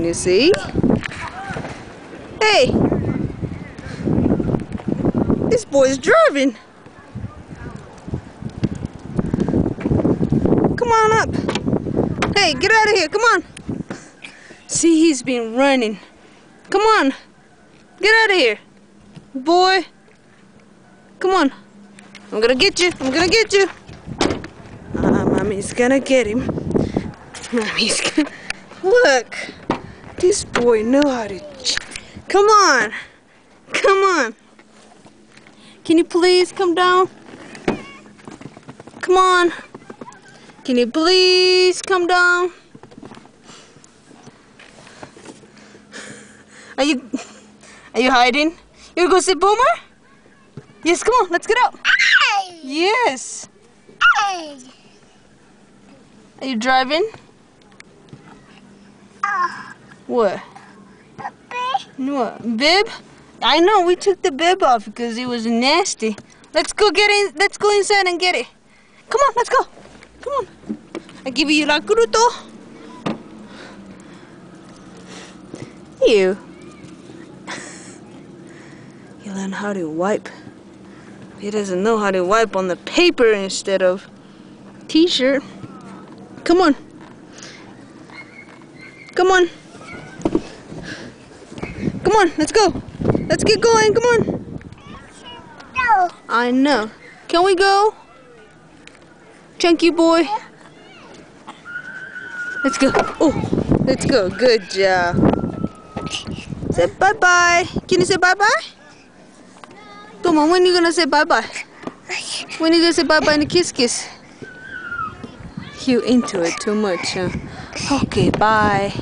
Can you see? Hey! This boy's driving. Come on up. Hey, get out of here. Come on. See, he's been running. Come on. Get out of here. Boy. Come on. I'm gonna get you. I'm gonna get you. Mommy's gonna get him. Mommy's gonna... Look. This boy knows how to... Come on. Come on. Can you please come down? Come on. Can you please come down? Are you hiding? You gonna go see Boomer? Yes, come on, let's get out. Yes. Are you driving? What? What? Bib? I know, we took the bib off because it was nasty. Let's go get in. Let's go inside and get it. Come on, let's go. Come on. I give you la cruto. You. He learned how to wipe. He doesn't know how to wipe on the paper instead of t-shirt. Come on. Come on. Come on, let's go. Let's get going, come on. No. I know. Can we go? Chunky boy. Let's go. Oh, let's go. Good job. Say bye-bye. Can you say bye-bye? Come on, when are you going to say bye-bye? When are you going to say bye-bye and a kiss-kiss? You into it too much, huh? Okay, bye.